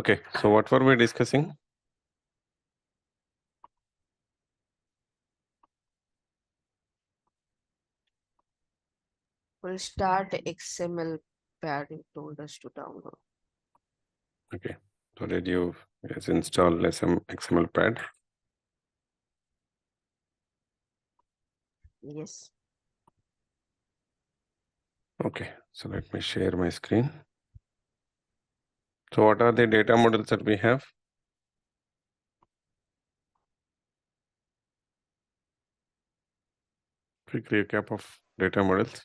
Okay, so what were we discussing? We'll start XML pad it told us to download. Okay, so did you install some XML pad? Yes. Okay, so let me share my screen. So what are the data models that we have? Quick recap of data models.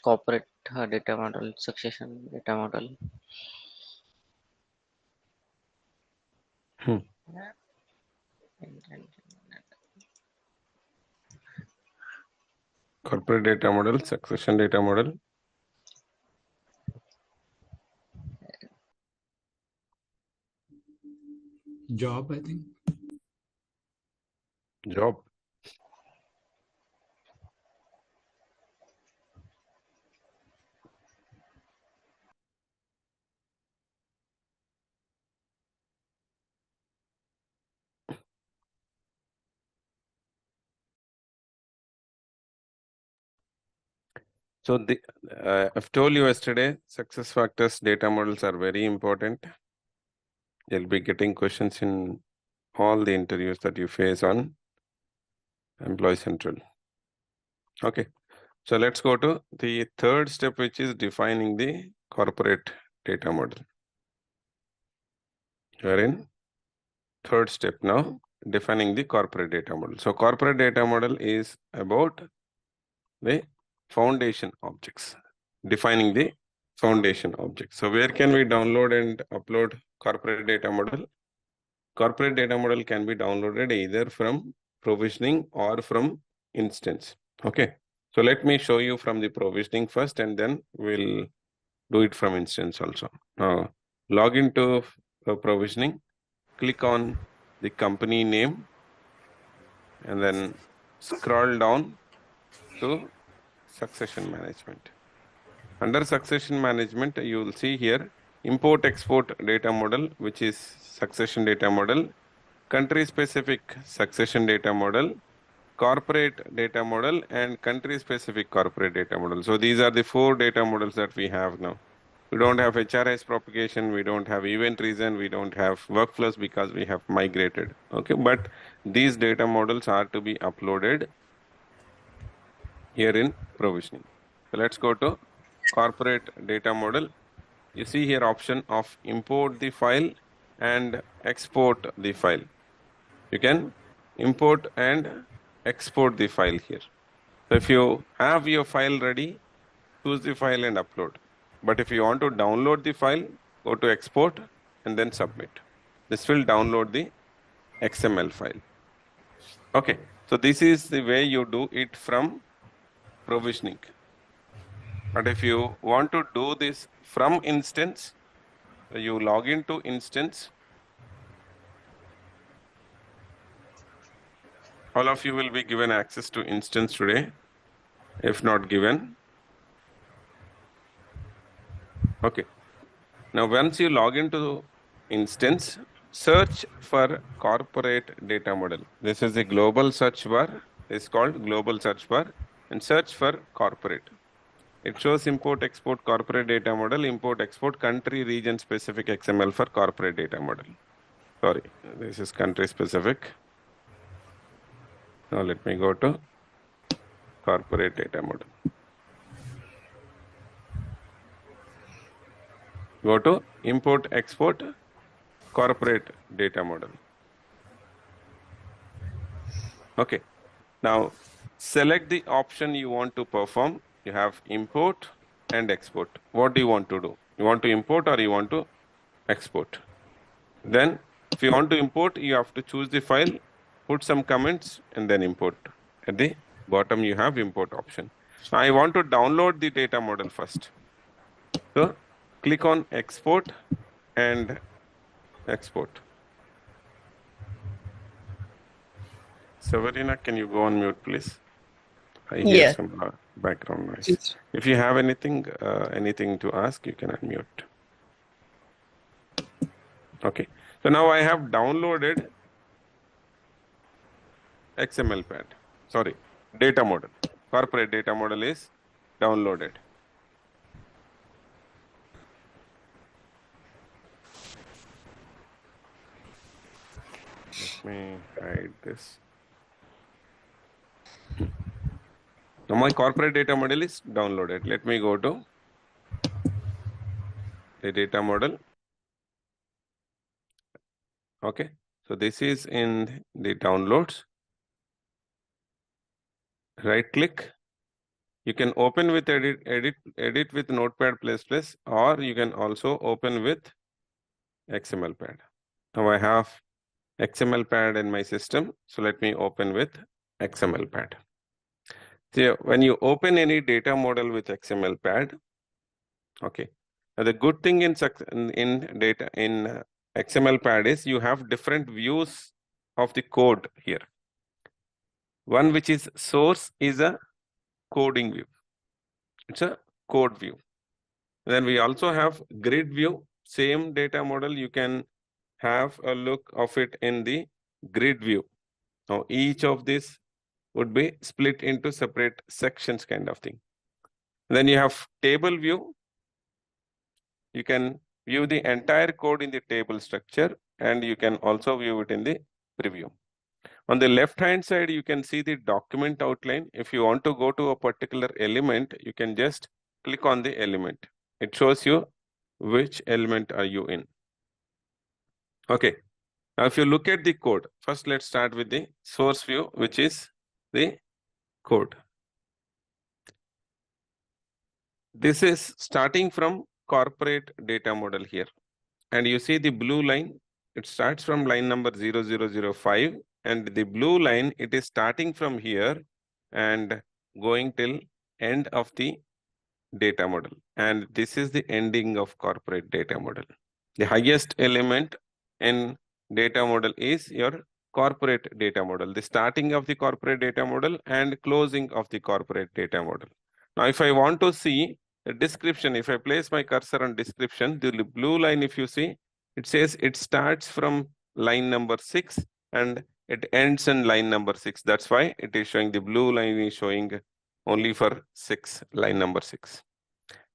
Corporate data model, succession data model. Corporate data model, succession data model. Job, I think. Job. So I've told you yesterday, success factors data models are very important. You'll be getting questions in all the interviews that you face on Employee Central. Okay, so let's go to the third step, which is defining the corporate data model. You're in third step now, defining the corporate data model. So corporate data model is about the foundation objects, defining the foundation objects. So where can we download and upload corporate data model? Corporate data model can be downloaded either from provisioning or from instance. Okay, so let me show you from the provisioning first, and then we'll do it from instance also. Now log into provisioning, click on the company name, and then scroll down to succession management. Under succession management, you will see here import export data model, which is succession data model, country specific succession data model, corporate data model, and country specific corporate data model. So these are the four data models that we have now. We don't have HRIS propagation, we don't have event reason, we don't have workflows because we have migrated. Okay, but these data models are to be uploaded here in provisioning. So let's go to corporate data model. You see here option of import the file and export the file. You can import and export the file here. So if you have your file ready, choose the file and upload. But if you want to download the file, go to export and then submit. This will download the XML file. Okay, so this is the way you do it from provisioning. But if you want to do this from instance, you log into instance. All of you will be given access to instance today, if not given. Okay. Now, once you log into instance, search for corporate data model. This is the global search bar. It's called global search bar, and search for corporate. It shows import export corporate data model, import export country region specific XML for corporate data model. Sorry, this is country specific. Now let me go to corporate data model. Go to import export corporate data model. Okay, now select the option you want to perform. You have import and export. What do you want to do? You want to import or you want to export? Then if you want to import, you have to choose the file, put some comments, and then import. At the bottom you have import option. Now I want to download the data model first. So click on export and export. Savarina, can you go on mute, please? I hear Yes. some Background noise. If you have anything to ask, you can unmute. Okay. So now I have downloaded XML pad. Sorry, data model. Corporate data model is downloaded. Let me hide this. Now my corporate data model is downloaded. Let me go to the data model. Okay. So this is in the downloads. Right click. You can open with edit with Notepad++, or you can also open with XML pad. Now I have XML pad in my system. So let me open with XML pad. So when you open any data model with XML pad, okay. Now the good thing in XML pad is you have different views of the code here. One which is source is a coding view. It's a code view. Then we also have grid view. Same data model, you can have a look of it in the grid view. Now each of this would be split into separate sections kind of thing. Then you have table view. You can view the entire code in the table structure, and you can also view it in the preview. On the left hand side, you can see the document outline. If you want to go to a particular element, you can just click on the element. It shows you which element are you in. Okay. Now, if you look at the code, first let's start with the source view, which is the code. This is starting from corporate data model here. And you see the blue line, it starts from line number 0005. And the blue line, it is starting from here and going till end of the data model. And this is the ending of corporate data model. The highest element in data model is your corporate data model, the starting of the corporate data model and closing of the corporate data model. Now, if I want to see the description, if I place my cursor on description, the blue line, if you see, it says it starts from line number 6 and it ends in line number 6. That's why it is showing the blue line is showing only for 6, line number 6.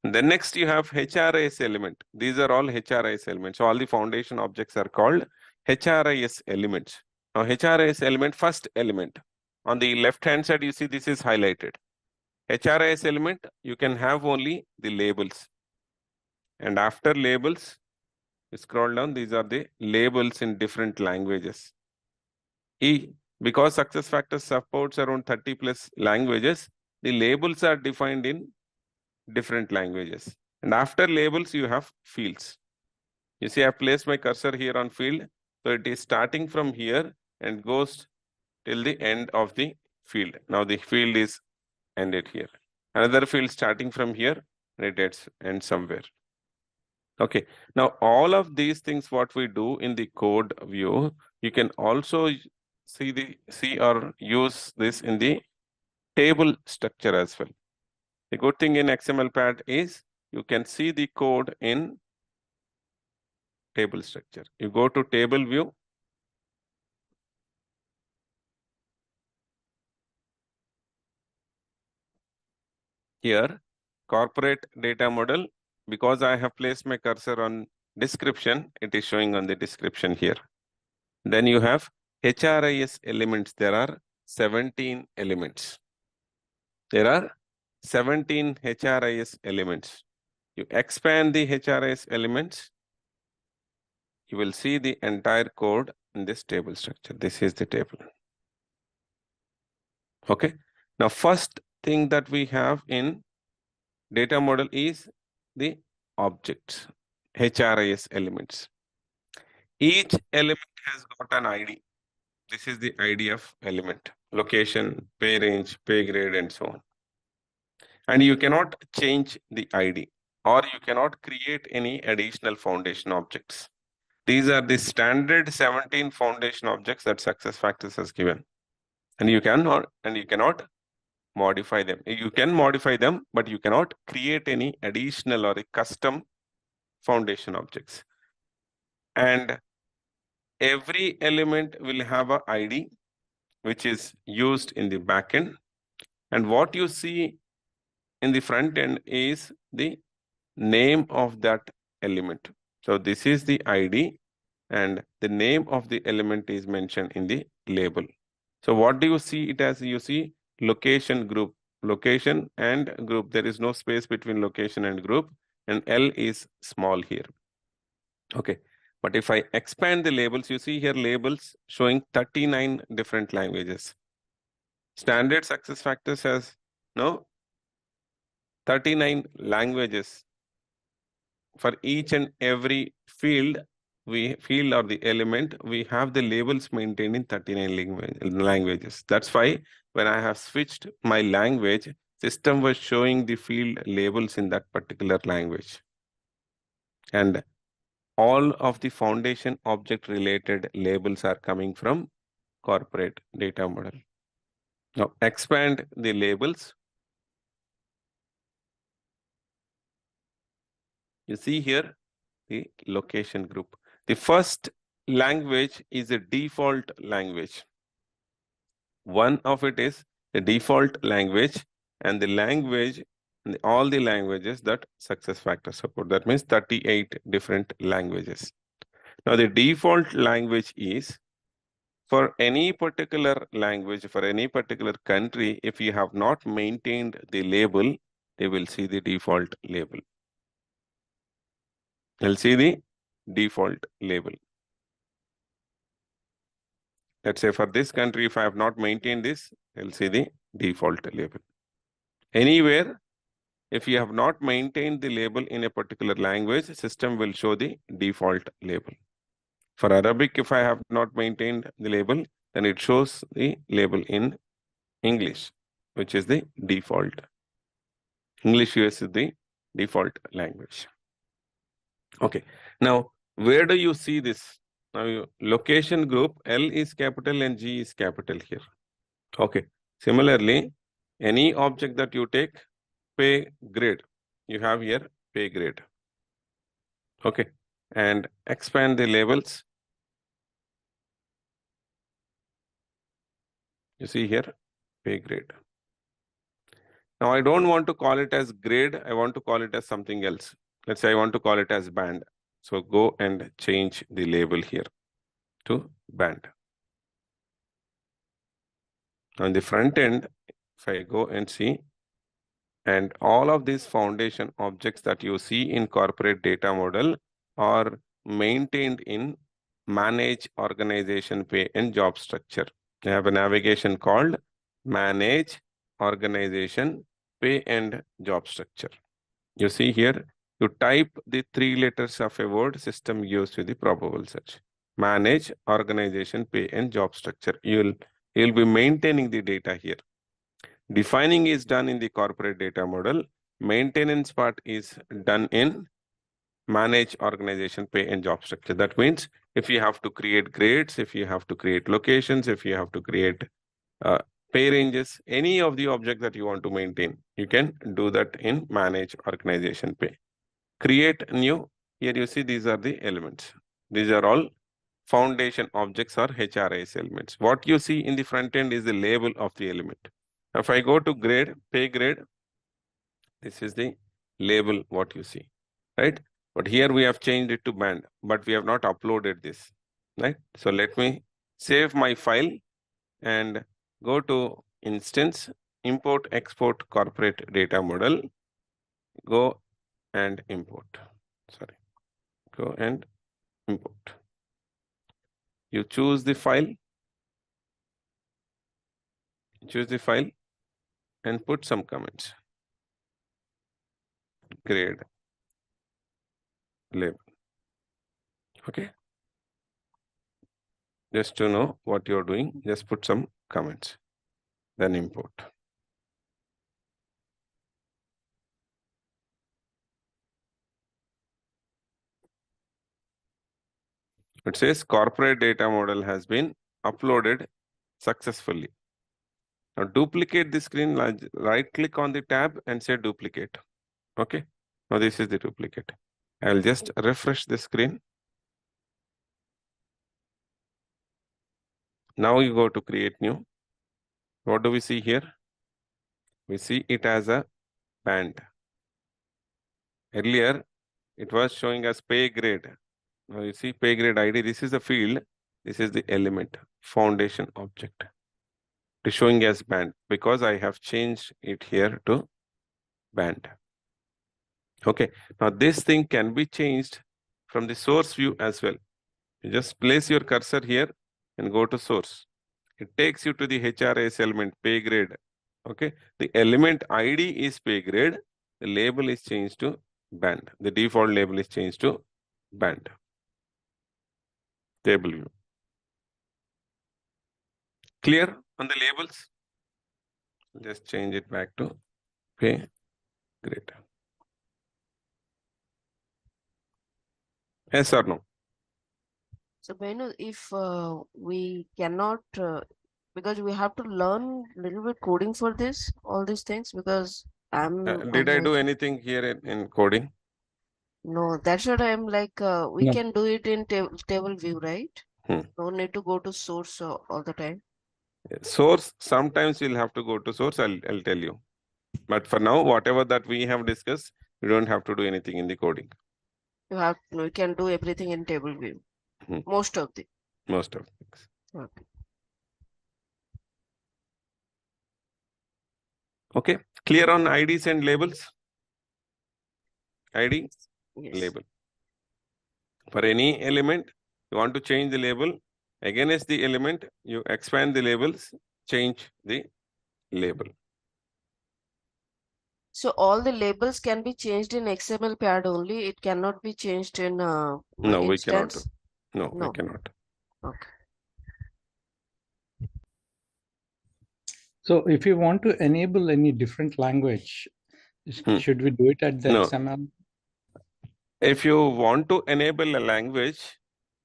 Then next you have HRIS element. These are all HRIS elements. So all the foundation objects are called HRIS elements. Now HRIS element, first element. On the left hand side, you see this is highlighted. HRIS element, you can have only the labels. And after labels, you scroll down, these are the labels in different languages. Because SuccessFactors supports around 30+ languages, the labels are defined in different languages. And after labels, you have fields. You see, I've placed my cursor here on field. So it is starting from here and goes till the end of the field. Now the field is ended here. Another field starting from here, and it ends somewhere. Okay. Now all of these things, what we do in the code view, you can also see or use this in the table structure as well. The good thing in XML pad is you can see the code in table structure. You go to table view. Here, corporate data model, because I have placed my cursor on description, it is showing on the description here. Then you have HRIS elements. There are 17 elements. There are 17 HRIS elements. You expand the HRIS elements, you will see the entire code in this table structure. This is the table. Okay. Now, first thing that we have in data model is the objects, HRIS elements. Each element has got an ID. This is the ID of element, location, pay range, pay grade, and so on. And you cannot change the ID, or you cannot create any additional foundation objects. These are the standard 17 foundation objects that SuccessFactors has given. And you cannot modify them. You can modify them, but you cannot create any additional or a custom foundation objects. And every element will have a ID, which is used in the backend. And what you see in the front end is the name of that element. So this is the ID, and the name of the element is mentioned in the label. So what do you see it as? You see location group, location and group. There is no space between location and group, and L is small here. Okay. But if I expand the labels, you see here labels showing 39 different languages. Standard SuccessFactors has no 39 languages. For each and every field or the element, we have the labels maintained in 39 languages. That's why when I have switched my language, system was showing the field labels in that particular language. And all of the foundation object related labels are coming from corporate data model. Now expand the labels. You see here the location group. The first language is a default language. One of it is the default language, and the language, all the languages that SuccessFactors support. That means 38 different languages. Now the default language is for any particular language, for any particular country, if you have not maintained the label, they will see the default label. They'll see the default label. Let's say for this country, if I have not maintained this, they'll see the default label. Anywhere, if you have not maintained the label in a particular language, system will show the default label. For Arabic, if I have not maintained the label, then it shows the label in English, which is the default. English US is the default language. Okay. Now, where do you see this? Now, location group, L is capital and G is capital here. Okay. Similarly, any object that you take, pay grade. You have here pay grade. Okay. And expand the labels. You see here, pay grade. Now, I don't want to call it as grade. I want to call it as something else. Let's say I want to call it as band. So go and change the label here to band. On the front end, if I go and see, and all of these foundation objects that you see in corporate data model are maintained in manage, organization, pay, and job structure. I have a navigation called manage, organization, pay, and job structure. You see here, you type the 3 letters of a word, system gives you the probable search. Manage, organization, pay, and job structure. You'll be maintaining the data here. Defining is done in the corporate data model. Maintenance part is done in manage, organization, pay, and job structure. That means if you have to create grades, if you have to create locations, if you have to create pay ranges, any of the object that you want to maintain, you can do that in manage, organization, pay. Create new. Here you see these are the elements. These are all foundation objects or HRIS elements. What you see in the front end is the label of the element. If I go to grade, pay grade, this is the label what you see, right? But here we have changed it to band, but we have not uploaded this, right? So let me save my file and go to instance, import, export corporate data model, go and import, sorry, go and import. You choose the file, and put some comments. Grade label. Okay. Just to know what you're doing, just put some comments, then import. It says corporate data model has been uploaded successfully. Now duplicate the screen, right click on the tab and say duplicate. Okay. Now this is the duplicate. I'll just refresh the screen. Now you go to create new. What do we see here? We see it as a band. Earlier, it was showing us pay grade. Now you see pay grade ID. This is the field. This is the element, foundation object. It is showing as band because I have changed it here to band. Okay. Now this thing can be changed from the source view as well. You just place your cursor here and go to source. It takes you to the HRS element, pay grade. Okay. The element ID is pay grade. The label is changed to band. The default label is changed to band. Table view. Clear on the labels? Just change it back to pay grade. Yes or no? So Benu, if we cannot, because we have to learn a little bit coding for this, all these things, because Did I do anything here in coding? no, that's what I'm like, we No. can do it in table view, right? Hmm. No need to go to source all the time. Source, sometimes you'll have to go to source, I'll tell you. But for now, whatever that we have discussed, you don't have to do anything in the coding. We can do everything in table view. Hmm. Most of the. Most of things. Okay. Okay. Clear on IDs and labels? ID, Yes. label. For any element, you want to change the label. Against the element, you expand the labels, change the label. So all the labels can be changed in XML pad only. It cannot be changed in No, we cannot do. instance. No, No. we cannot. Okay. So if you want to enable any different language, should we do it at the No. XML? If you want to enable a language,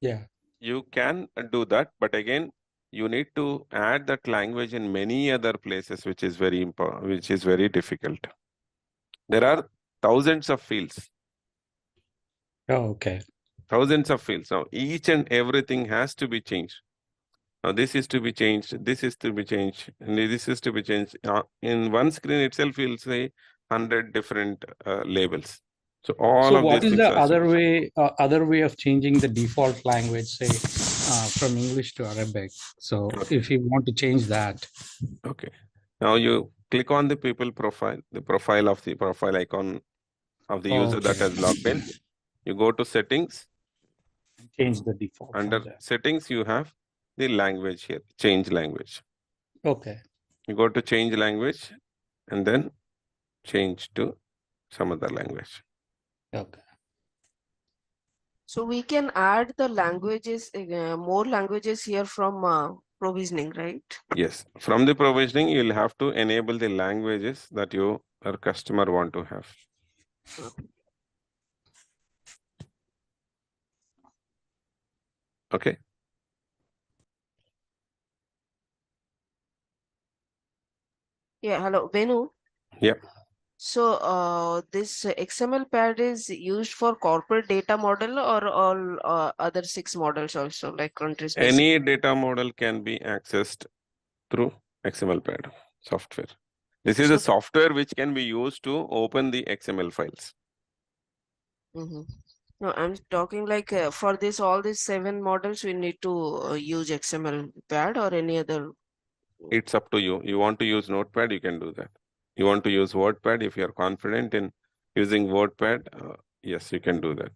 Yeah. you can do that. But again, you need to add that language in many other places, which is very important, which is very difficult. There are thousands of fields. Oh, okay. Thousands of fields. Now, each and everything has to be changed. Now, this is to be changed, this is to be changed, and this is to be changed. In one screen itself, you'll say 100 different labels. So all So of what these is things the has to be- other way of changing the default language, say from English to Arabic? So Okay. if you want to change that, Okay. Now you click on the people profile, the profile icon of the user that has logged in. You go to settings. change the default. from Under there. settings, you have the language here, change language. Okay. You go to change language and then change to some other language. Okay. So we can add the languages, more languages here from provisioning, right? Yes. From the provisioning, you'll have to enable the languages that your customer want to have. Okay. Yeah, hello, Venu. Yeah. So this XML pad is used for corporate data model or all other 6 models also, like country specific? Any data model can be accessed through XML pad software. This is a software which can be used to open the XML files. No, I'm talking like for this, all these 7 models, we need to use XML pad or any other. It's up to you. You want to use Notepad, you can do that. You want to use WordPad, if you're confident in using WordPad, yes, you can do that.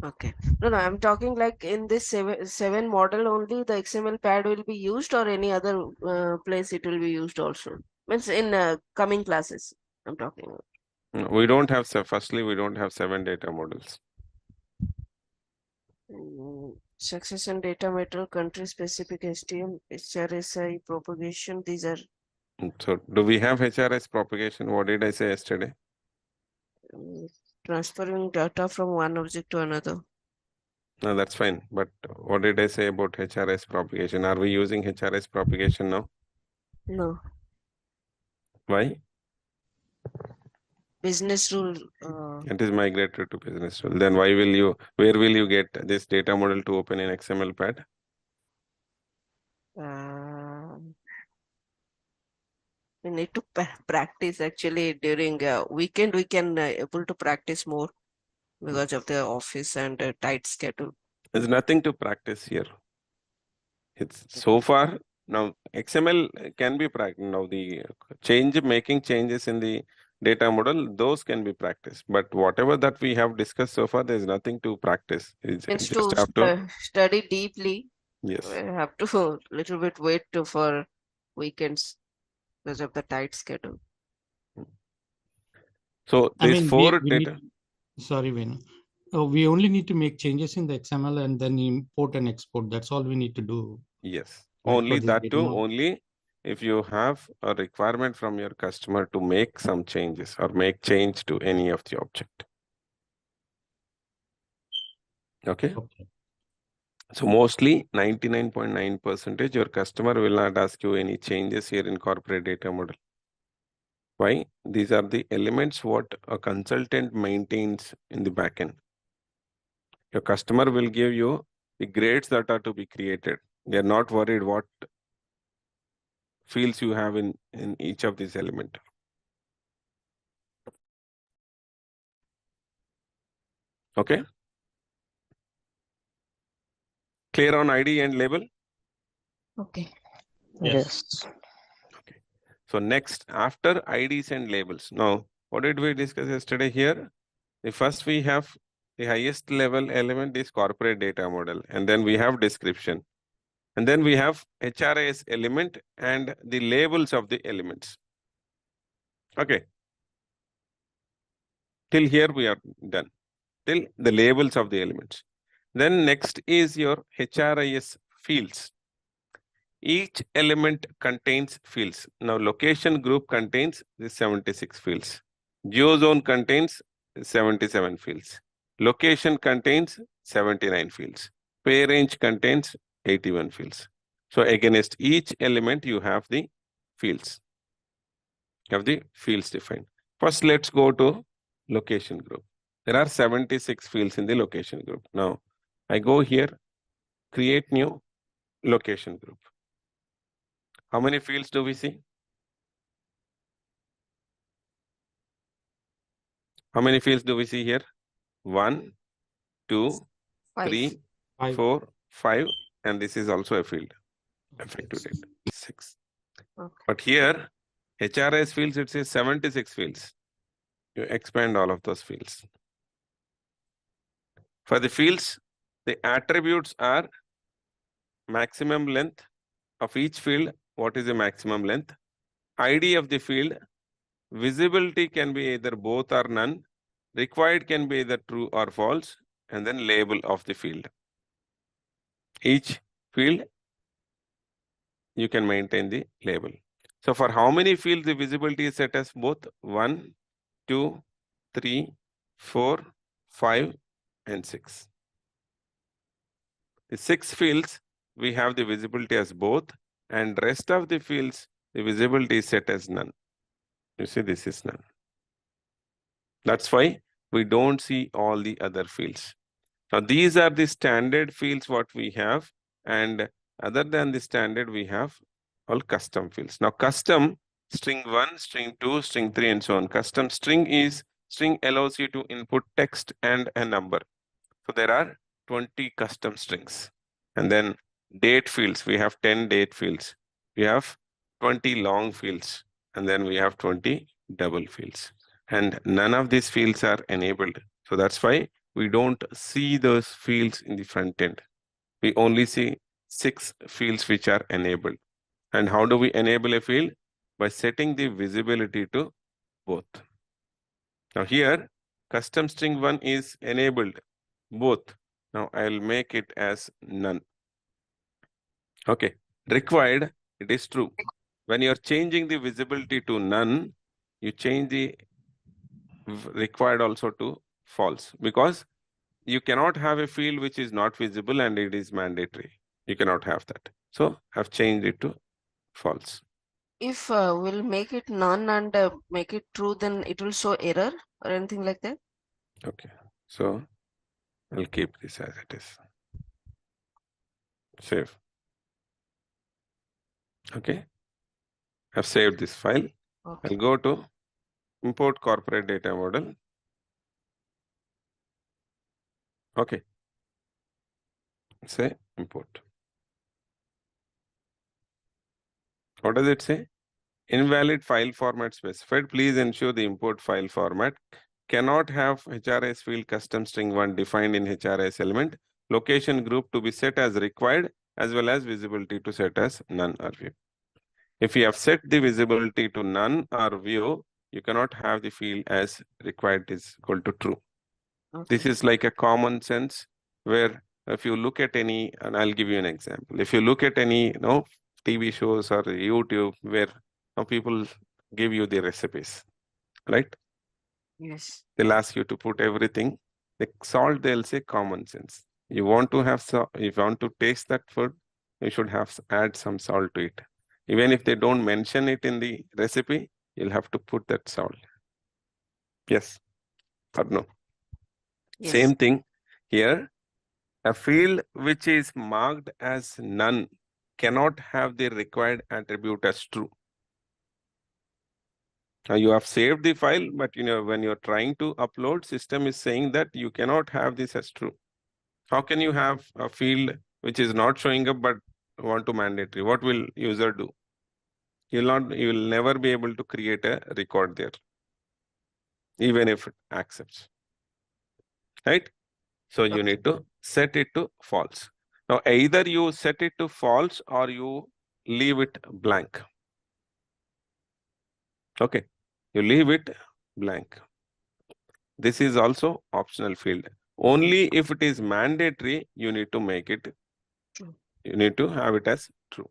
Okay. No, I'm talking like in this 7 model only, the XML pad will be used or any other place it will be used also. Means in coming classes, I'm talking about. No, we don't have, firstly, we don't have 7 data models. Success and data metal, country specific STM, HRSI propagation, these are. So do we have HRS propagation? What did I say yesterday? Transferring data from one object to another. No, that's fine. But what did I say about HRS propagation? Are we using HRS propagation now? No. Why? Business rule. It is migrated to business rule. Then where will you get this data model to open in XML pad? We need to practice actually during weekend. We can able to practice more because of the office and tight schedule. There's nothing to practice here. It's so far now XML can be practiced. Now the making changes in the data model, those can be practiced. But whatever that we have discussed so far, there's nothing to practice. It's Means just to have to, study deeply. yes. We have to little bit wait for weekends because of the tight schedule. So I these mean, four we data. sorry, Venu. We only need to make changes in the XML and then import and export. That's all we need to do. Yes, Right, only for this that data too, model. only if you have a requirement from your customer to make some changes or make change to any of the object. Okay. Okay. So mostly 99.9% your customer will not ask you any changes here in corporate data model. Why? These are the elements what a consultant maintains in the backend. Your customer will give you the grades that are to be created. They are not worried what fields you have in each of these elements. Okay. Clear on ID and label? Okay. Yes. Yes. Okay. So next, after IDs and labels. Now, what did we discuss yesterday here? The first we have the highest level element is corporate data model, and then we have description. And then we have HRIS element and the labels of the elements. Okay. Till here we are done. Till the labels of the elements. Then next is your HRIS fields. Each element contains fields. Now location group contains the 76 fields. Geozone contains 77 fields. Location contains 79 fields. Pay range contains 81 fields. So against each element you have the fields. You have the fields defined. First let's go to location group. There are 76 fields in the location group. Now I go here, create new location group. How many fields do we see? How many fields do we see here? 1, 2, 5. 3, Five. 4, 5, and this is also a field. Effective date 6. Okay. But here, HRIS fields, it says 76 fields. You expand all of those fields. For the fields, the attributes are maximum length of each field. What is the maximum length? ID of the field. Visibility can be either both or none. Required can be either true or false. And then label of the field. Each field, you can maintain the label. So for how many fields the visibility is set as both 1, 2, 3, 4, 5, and 6. The 6 fields, we have the visibility as both, and rest of the fields, the visibility is set as none. You see, this is none. That's why we don't see all the other fields. Now, these are the standard fields what we have, and other than the standard, we have all custom fields. Now, custom, string 1, string 2, string 3, and so on. Custom string allows you to input text and a number. So there are 20 custom strings. And then date fields, we have 10 date fields. We have 20 long fields, and then we have 20 double fields. And none of these fields are enabled. So that's why we don't see those fields in the front end. We only see 6 fields which are enabled. And how do we enable a field? By setting the visibility to both. Now here, custom string 1 is enabled, both. Now I'll make it as none. Okay, required, it is true. When you're changing the visibility to none, you change the required also to false, because you cannot have a field which is not visible and it is mandatory. You cannot have that. So I've changed it to false. if we'll make it none and make it true, then it will show error or anything like that? Okay. So I'll keep this as it is. Save. Okay. I've saved this file. Okay. I'll go to import corporate data model. Okay. Say import. What does it say? Invalid file format specified. Please ensure the import file format cannot have HRS field custom string 1 defined in HRS element. Location group to be set as required, as well as visibility to set as none or view. If you have set the visibility to none or view, you cannot have the field as required is equal to true. This Okay. is like a common sense where if you look at any, and I'll give you an example. If you look at any, TV shows or YouTube where people give you the recipes, right? Yes. They'll ask you to put everything. The salt, they'll say common sense. You want to have if you want to taste that food, you should have add some salt to it. Even if they don't mention it in the recipe, you'll have to put that salt. Yes or no? Yes. Same thing here. A field which is marked as none cannot have the required attribute as true. Now you have saved the file, but when you're trying to upload, system is saying that you cannot have this as true. How can you have a field which is not showing up but want to mandatory? What will user do? You will never be able to create a record there, even if it accepts. Right? So you need to set it to false. Now either you set it to false or you leave it blank. Okay, you leave it blank. This is also optional field. Only if it is mandatory, you need to make it True. You need to have it as true.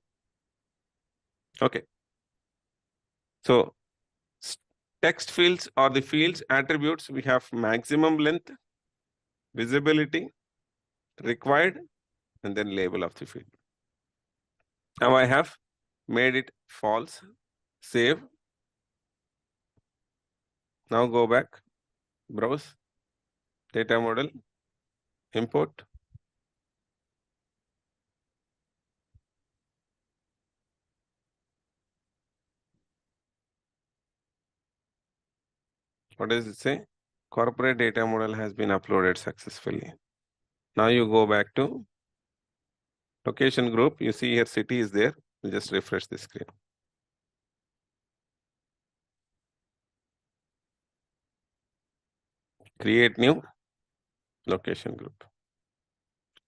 Okay. So text fields or the fields attributes, we have maximum length, visibility, required, and then label of the field. Now I have made it false. Save. Now go back, browse, data model, import. What does it say? Corporate data model has been uploaded successfully. Now you go back to location group. You see here city is there. You just refresh the screen. Create new location group.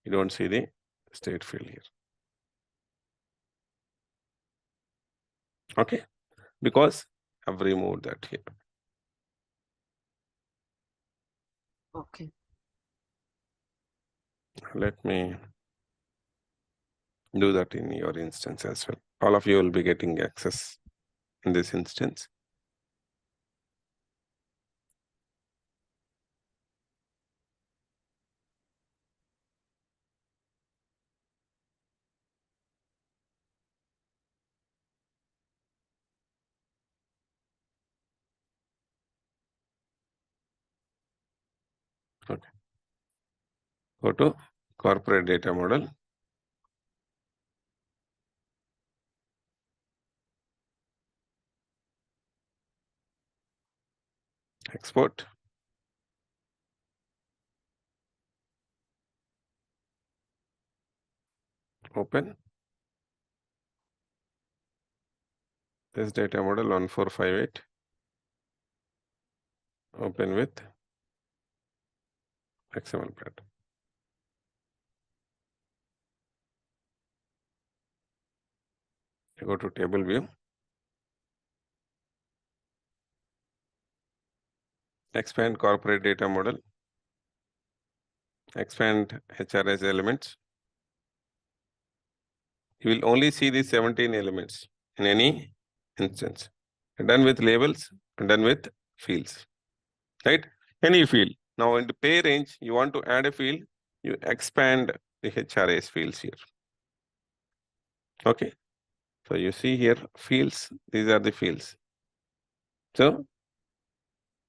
You don't see the state field here. Okay, because I've removed that here. Okay. Let me do that in your instance as well. All of you will be getting access in this instance. Okay. Go to corporate data model. Export. Open. This data model 1458. Open with XML pad. You go to table view. Expand corporate data model. Expand HRS elements. You will only see the 17 elements in any instance. Done with labels, done with fields, right? Any field. Now in the pay range, you want to add a field, you expand the HRS fields here. Okay. So you see here fields, these are the fields. So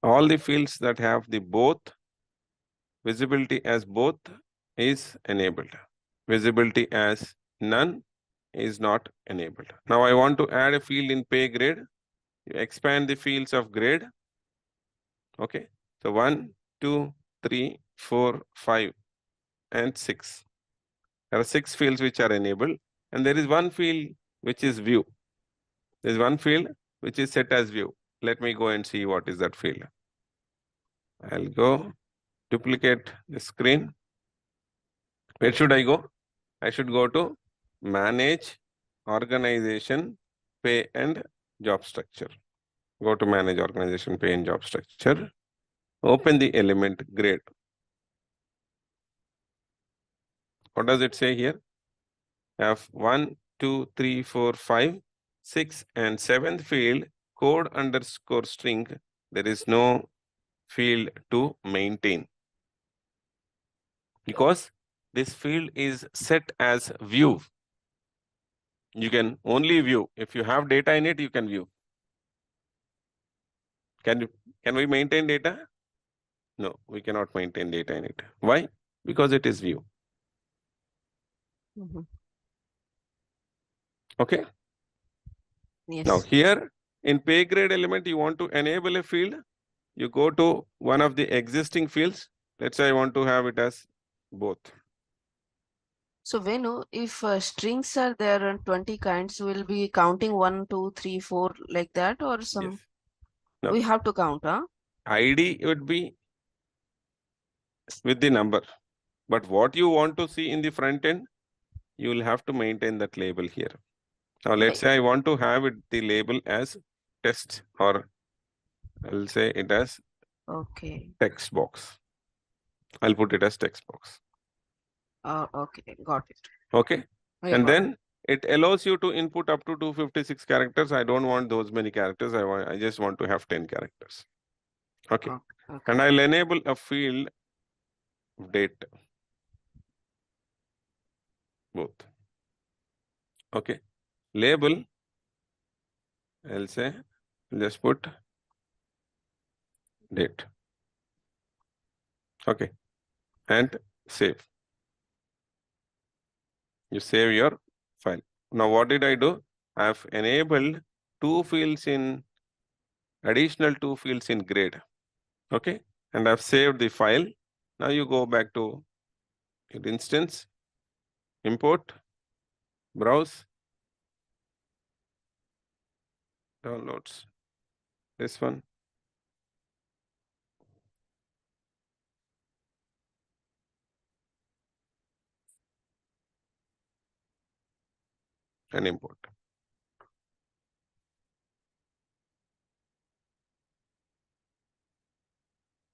all the fields that have the both visibility as both is enabled. Visibility as none is not enabled. Now I want to add a field in pay grade. You expand the fields of grade. Okay. So 1, 2, 3, 4, 5, and 6. There are 6 fields which are enabled, and there is one field which is view. There is one field which is set as view. Let me go and see what is that field. I'll go duplicate the screen. Where should I go? I should go to manage, organization, pay and job structure. Go to manage, organization, pay and job structure. Open the element grade. What does it say here? Have 1, 2, 3, 4, 5, 6 and 7th field code underscore string. There is no field to maintain because this field is set as view. You can only view. If you have data in it, you can view. Can we maintain data? No, we cannot maintain data in it. Why? Because it is view. Mhm. Okay. Yes. Now here in pay grade element, you want to enable a field. You go to one of the existing fields. Let's say I want to have it as both. So Venu, if strings are there and 20 kinds, we'll be counting 1, 2, 3, 4 like that, or some Yes. No. we have to count, huh? ID would be with the number. But what you want to see in the front end, you will have to maintain that label here. Now let's say I want to have it the label as test, or I'll say it as Okay. text box. I'll put it as text box. Okay, got it. Okay. I And got it. then it allows you to input up to 256 characters. I don't want those many characters. I just want to have 10 characters. Okay. Okay. And I'll enable a field of date. Both. Okay. Label, I'll say, just put date. Okay. And save. You save your file. Now what did I do? I have enabled additional two fields in grade. Okay. And I've saved the file. Now you go back to your instance, import, browse, downloads. This one. And import.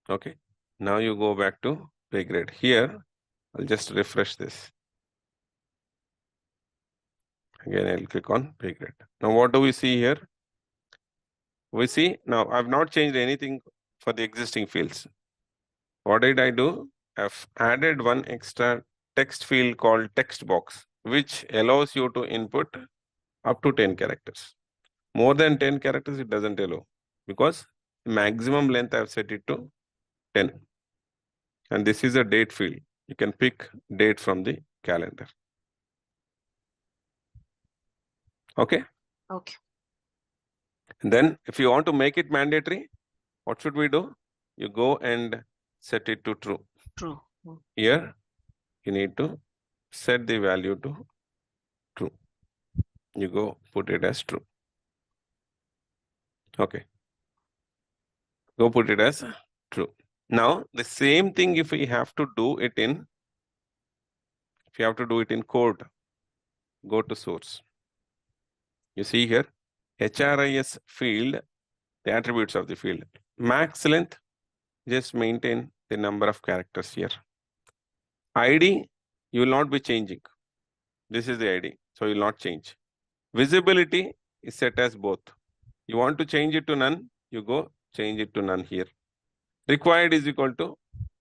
Okay. Now you go back to pay grade. Here, I'll just refresh this. Again, I'll click on pay grade. Now, what do we see here? We see now I've not changed anything for the existing fields. What did I do? I've added one extra text field called text box, which allows you to input up to 10 characters. More than 10 characters, it doesn't allow because maximum length I've set it to 10. And this is a date field. You can pick date from the calendar. Okay. Okay. And then if you want to make it mandatory, what should we do? You go and set it to true. True. Here, you need to set the value to true. You go put it as true. Okay. Go put it as true. Now, the same thing if you have to do it in code, go to source. You see here, HRIS field, the attributes of the field. Max length, just maintain the number of characters here. ID, you will not be changing. This is the ID, so you will not change. Visibility is set as both. You want to change it to none, you go change it to none here. Required is equal to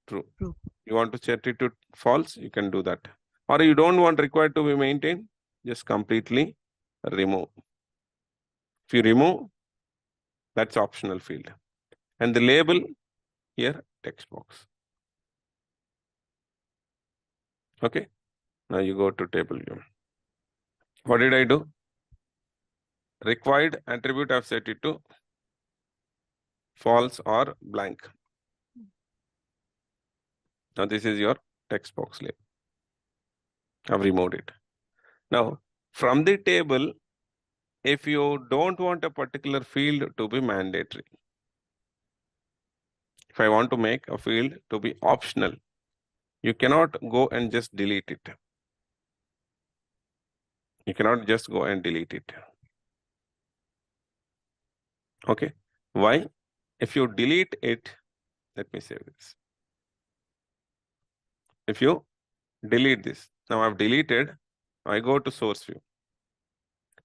true. True. You want to set it to false, you can do that. Or you don't want required to be maintained, just completely remove. If you remove, that's optional field. And the label here, text box. Okay. Now you go to table view. What did I do? Required attribute, I've set it to false or blank. Now this is your text box label. I've removed it. Now from the table, if you don't want a particular field to be mandatory, if I want to make a field to be optional, you cannot go and just delete it. You cannot just go and delete it. Okay. Why? If you delete it, let me save this. If you delete this, now I've deleted, I go to source view.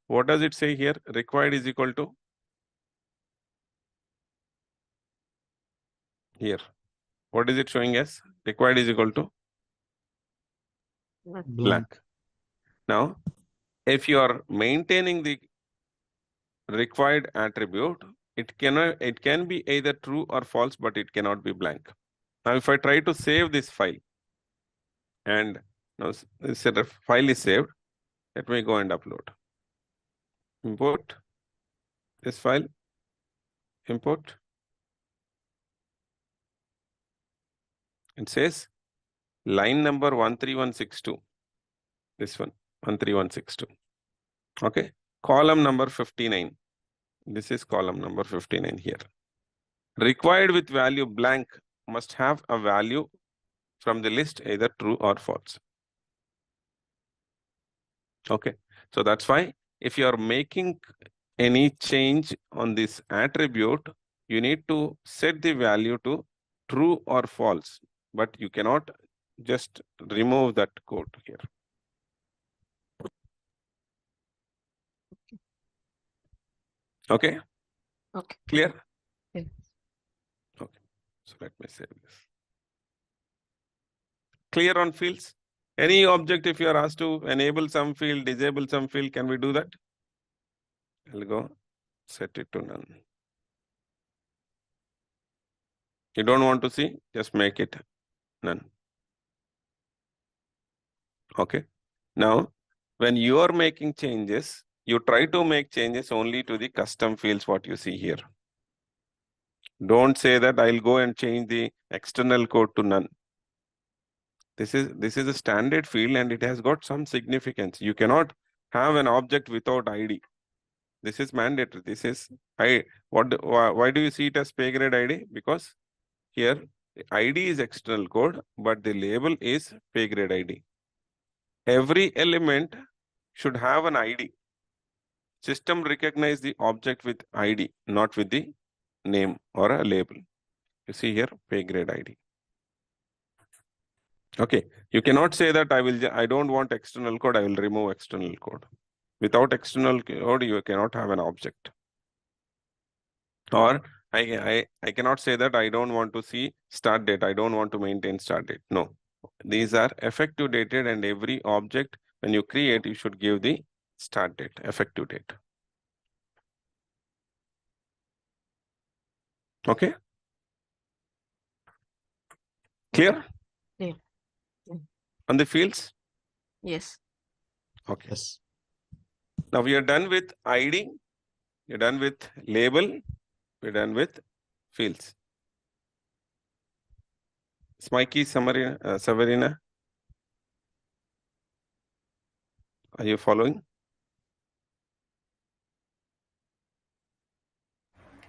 What does it say here? Required is equal to here. What is it showing as? Required is equal to blank. Now, if you are maintaining the required attribute, it can be either true or false, but it cannot be blank. Now, if I try to save this file, and now this file is saved, let me go and upload. Import this file, import. It says line number 13162. This one, 13162. Okay. Column number 59. This is column number 59 here. Required with value blank must have a value from the list either true or false. Okay. So that's why if you are making any change on this attribute, you need to set the value to true or false, but you cannot just remove that code here. Okay. Okay. Clear? Yes. Okay. So let me save this. Clear on fields? Any object, if you are asked to enable some field, disable some field, can we do that? I'll go set it to none. You don't want to see, just make it none. Okay. Now, when you are making changes, you try to make changes only to the custom fields, what you see here. Don't say that I'll go and change the external code to none. This is a standard field and it has got some significance. You cannot have an object without ID. This is mandatory. This is why do you see it as pay grade ID? Because here the ID is external code, but the label is pay grade ID. Every element should have an ID. System recognize the object with ID, not with the name or a label. You see here pay grade ID. Okay, you cannot say that I don't want external code, I will remove external code. Without external code, you cannot have an object. Or I cannot say that I don't want to see start date, I don't want to maintain start date. No, these are effective dated, and every object when you create, you should give the start date, effective date. Okay. Clear? Yeah. On the fields? Yes. Okay. Yes. Now we are done with ID, we're done with label, we're done with fields. Smikey, Savarina, are you following?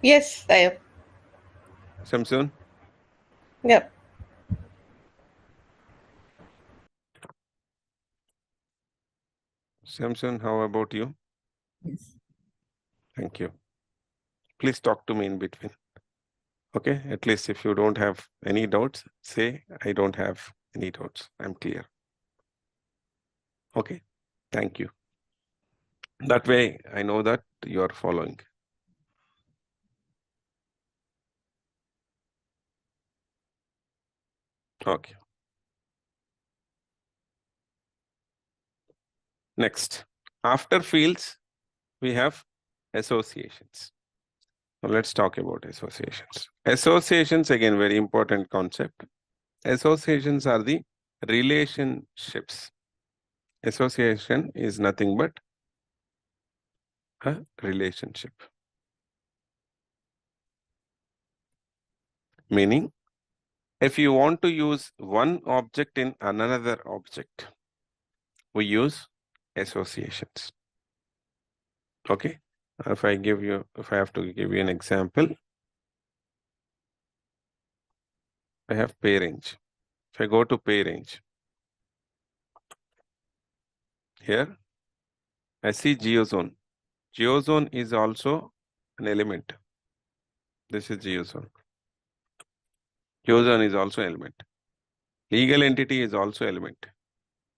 Yes, I am. Samson? Yep. Samson, how about you? Yes. Thank you. Please talk to me in between. Okay, at least if you don't have any doubts, say, I don't have any doubts. I'm clear. Okay, thank you. That way, I know that you are following. Okay. Next, after fields, we have associations. So let's talk about associations. Associations, again, very important concept. Associations are the relationships. Association is nothing but a relationship. Meaning, if you want to use one object in another object, we use associations. Okay. If I have to give you an example, I have pay range. If I go to pay range, here I see geozone. Geozone is also an element. This is geozone. Geozone is also element. Legal entity is also element.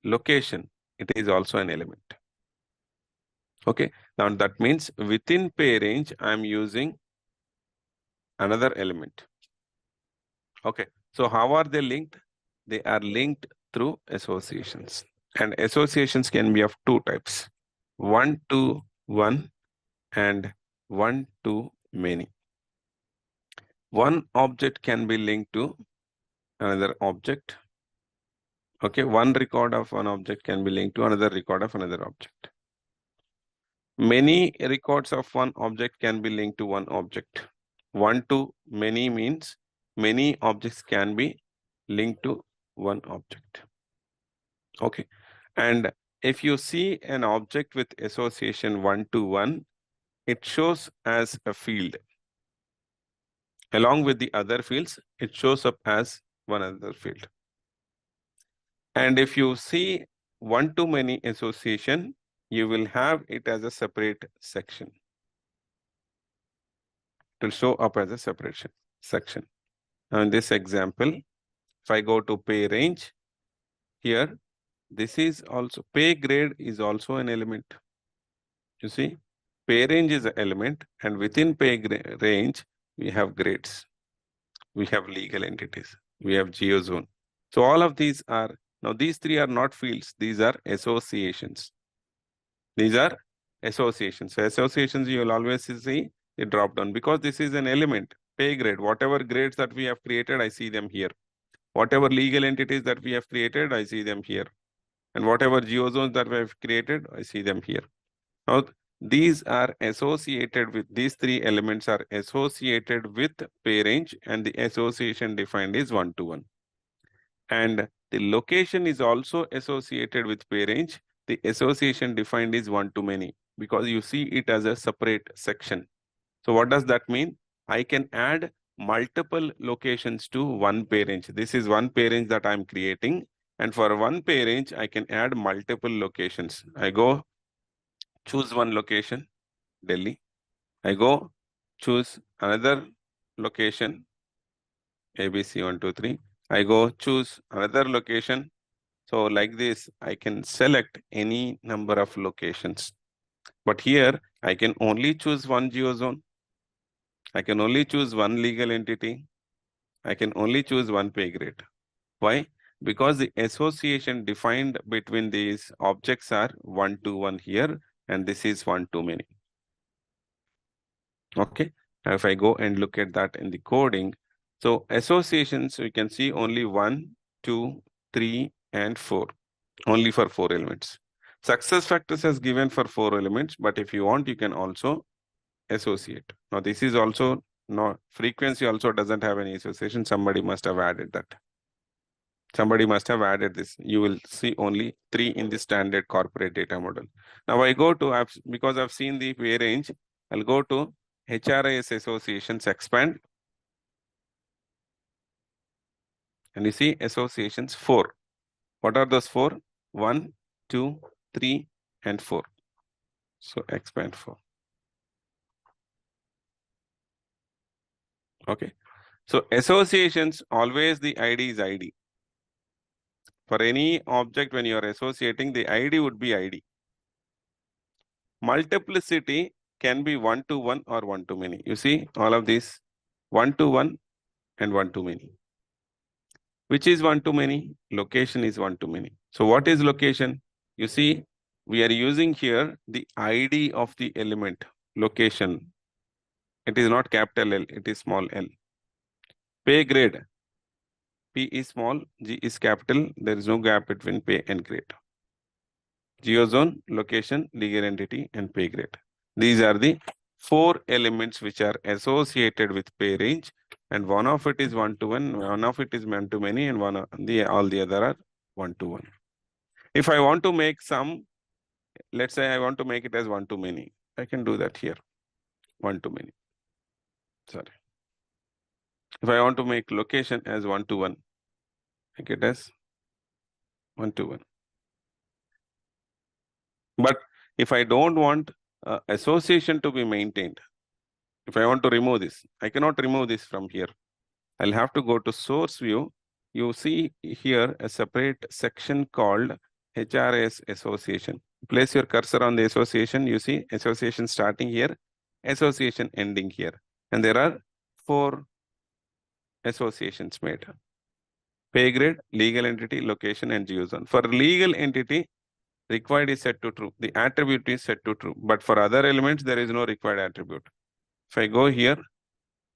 Location, it is also an element. Okay. Now that means within pay range, I'm using another element. Okay. So how are they linked? They are linked through associations. And associations can be of two types. One to one and one to many. One object can be linked to another object. Okay, one record of one object can be linked to another record of another object. Many records of one object can be linked to one object. One to many means many objects can be linked to one object. Okay, and if you see an object with association one to one, it shows as a field. Along with the other fields, it shows up as one other field. And if you see one to many association, you will have it as a separate section. It will show up as a separate section. Now in this example, if I go to pay range, here, this is also, pay grade is also an element. You see, pay range is an element, and within pay range, we have grades. We have legal entities. We have geozone. So all of these are, now these three are not fields, these are associations. These are associations. So associations you will always see the drop down because this is an element, pay grade. Whatever grades that we have created, I see them here. Whatever legal entities that we have created, I see them here. And whatever geozones that we have created, I see them here. Now, these are associated with, these three elements are associated with pay range, and the association defined is one to one. And the location is also associated with pay range. The association defined is one to many because you see it as a separate section. So what does that mean? I can add multiple locations to one pay range. This is one pay range that I'm creating. And for one pay range, I can add multiple locations. I go choose one location, Delhi. I go choose another location, ABC 1, 2, 3. I go choose another location. So like this, I can select any number of locations. But here, I can only choose one geozone. I can only choose one legal entity. I can only choose one pay grade. Why? Because the association defined between these objects are one to one here, and this is one to many. Okay. Now if I go and look at that in the coding, so associations, we can see only 1, 2, 3, and 4. Only for 4 elements. SuccessFactors has given for 4 elements, but if you want, you can also associate. Now this is also not, frequency also doesn't have any association. Somebody must have added that. Somebody must have added this. You will see only 3 in the standard corporate data model. Now I go to, because I've seen the pay range, I'll go to HRIS associations expand. And you see associations 4. What are those 4? 1, 2, 3, and 4. So expand 4. Okay. So associations, always the ID is ID. For any object, when you are associating, the ID would be ID. Multiplicity can be one to one or one to many. You see all of these, one to one and one to many. Which is one to many? Location is one to many. So what is location? You see we are using here the ID of the element, location. It is not capital L, it is small l. Pay grade, P is small, G is capital. There is no gap between pay and grade. Geozone, location, legal entity, and pay grade. These are the 4 elements which are associated with pay range, and one of it is 1-to-1, one of it is one-to-many, and all the other are 1-to-1. If I want to make some, let's say I want to make it as 1-to-many, I can do that here, 1-to-many. Sorry. If I want to make location as 1-to-1, make it as 1-to-1. But if I don't want association to be maintained, if I want to remove this, I cannot remove this from here. I'll have to go to source view. You see here a separate section called HRS association. Place your cursor on the association. You see association starting here, association ending here. And there are 4 associations made. Pay grade, legal entity, location, and geozone. For legal entity, required is set to true. The attribute is set to true. But for other elements, there is no required attribute. If I go here,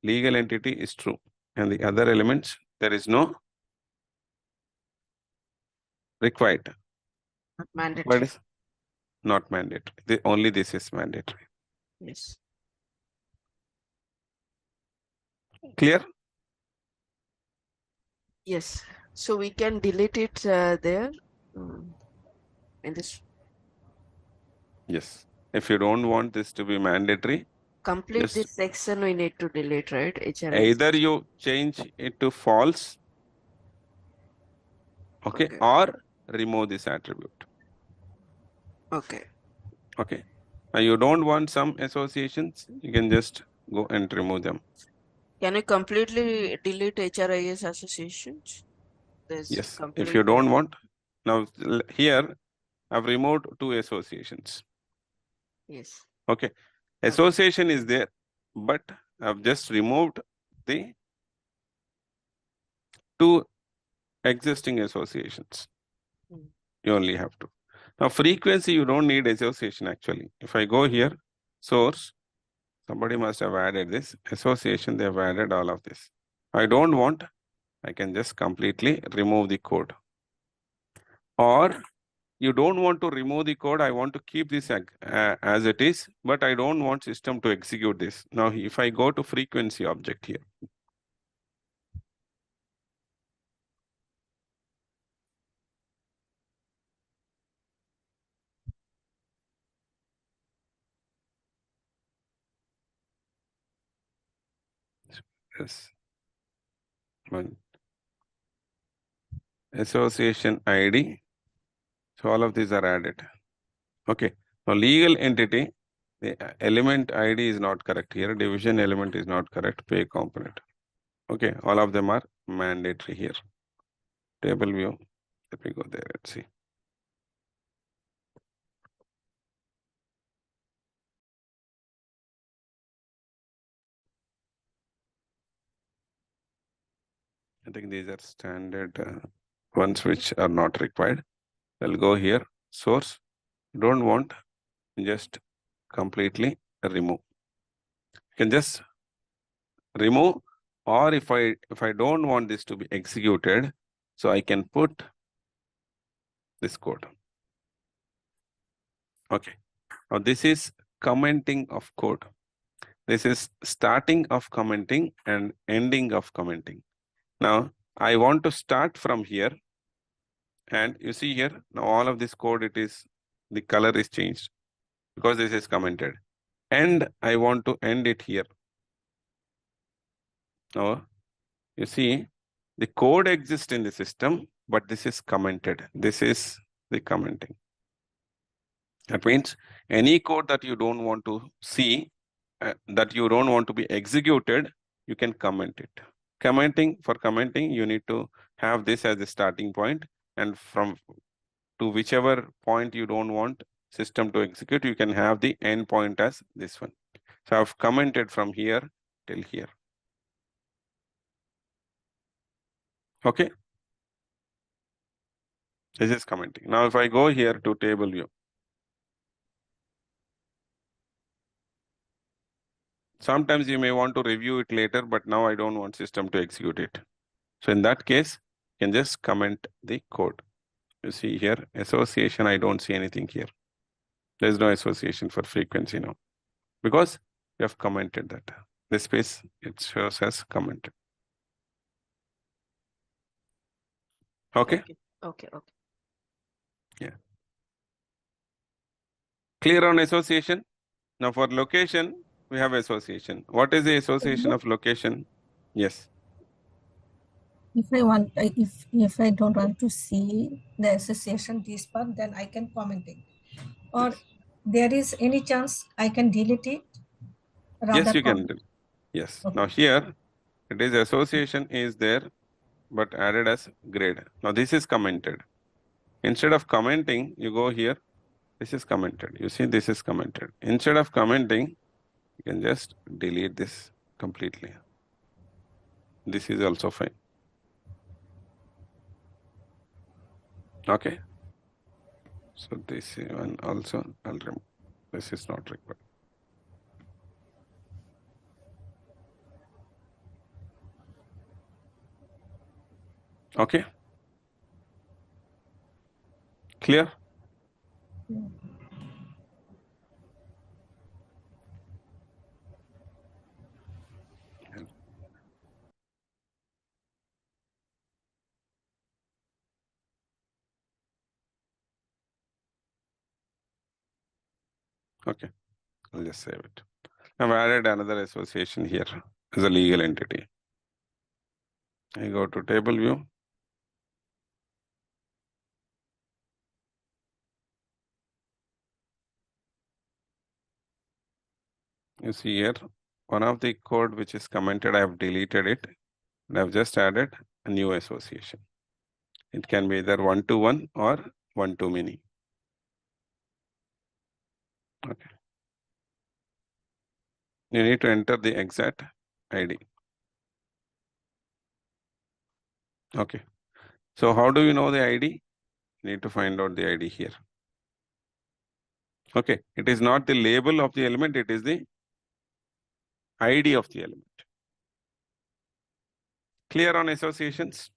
legal entity is true. And the other elements, there is no required. Mandatory. What is not mandatory? Only this is mandatory. Yes. Clear? Yes. So we can delete it there in this. Yes. If you don't want this to be mandatory, Complete Yes. this section we need to delete, right? HRS. either you change it to false, okay, Okay. or remove this attribute. Okay. Okay. Now you don't want some associations, you can just go and remove them. Can you completely delete HRIS associations? There's Yes. If complete you don't want, now here I've removed 2 associations. Yes. Okay. Association is there, but I've just removed the 2 existing associations. Hmm. You only have to. Now frequency, you don't need association actually. If I go here, source, somebody must have added this. Association, they have added all of this. I don't want, I can just completely remove the code. Or you don't want to remove the code, I want to keep this as it is, but I don't want system to execute this. Now if I go to frequency object here, yes, one association ID. So all of these are added. Okay. Now legal entity, the element ID is not correct here. Division element is not correct. Pay component. Okay. All of them are mandatory here. Table view. Let me go there and see. I think these are standard ones which are not required. I'll go here. Source. Don't want. Just completely remove. You can just remove, or if I don't want this to be executed, so I can put this code. Okay. Now this is commenting of code. This is starting of commenting and ending of commenting. Now I want to start from here, and you see here now all of this code, the color is changed because this is commented, and I want to end it here. Now you see the code exists in the system, but this is commented. This is the commenting. That means any code that you don't want to see, that you don't want to be executed, you can comment it. For commenting, you need to have this as a starting point, and from to whichever point you don't want system to execute, you can have the end point as this one. So I've commented from here till here. Okay. This is commenting. Now if I go here to table view, Sometimes you may want to review it later, but now I don't want system to execute it. So in that case, you can just comment the code. You see here, association, I don't see anything here. There's no association for frequency now because you have commented that. This space, it shows as commented. Okay? Okay. Clear on association? Now for location, we have association. What is the association of location? Yes. If I don't want to see the association this part, then I can comment it. Or Yes. there is any chance I can delete it? Yes, you can comment? do. Yes. Okay. Now here, it is association is there, but added as grade. Now this is commented. Instead of commenting, you go here. This is commented. You see, this is commented. Instead of commenting, you can just delete this completely. This is also fine. Okay. So this one also I'll remove. This is not required. Okay. Clear? Okay. I'll just save it. I've added another association here as a legal entity. I go to table view. You see here, one of the code which is commented, I have deleted it. And I've just added a new association. It can be either one-to-one or one-to-many. Okay. You need to enter the exact ID. Okay. So how do you know the ID? You need to find out the ID here. Okay. It is not the label of the element. It is the ID of the element. Clear on associations?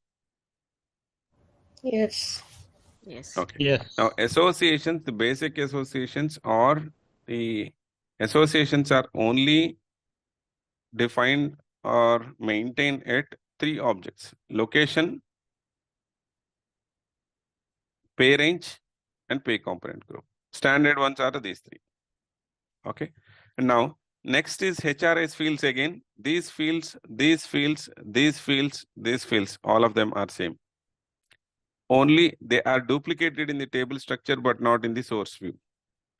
Yes. Okay. Yes. Now associations, the basic associations or the associations are only defined or maintained at 3 objects: location, pay range, and pay component group. Standard ones are these 3. Okay. And now next is HRS fields again. These fields, these fields, these fields, these fields, all of them are same. Only they are duplicated in the table structure, but not in the source view.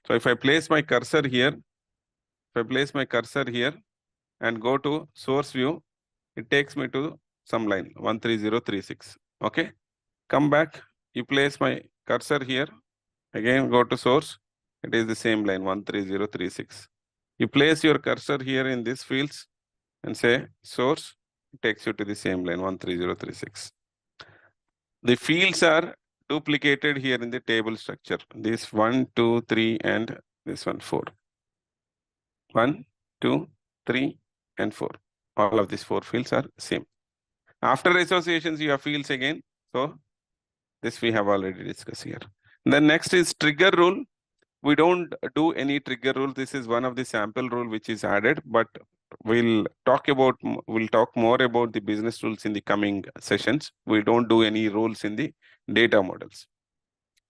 So if I place my cursor here, and go to source view, it takes me to some line 13036. Okay. Come back, you place my cursor here, again go to source, it is the same line 13036. You place your cursor here in these fields and say source, it takes you to the same line 13036. The fields are duplicated here in the table structure. This 1, 2, 3, and this one 4. 1, 2, 3, and 4. All of these 4 fields are same. After associations, you have fields again. So this we have already discussed here. Then next is trigger rule. We don't do any trigger rule. This is one of the sample rule which is added, but we'll talk more about the business rules in the coming sessions. We don't do any rules in the data models.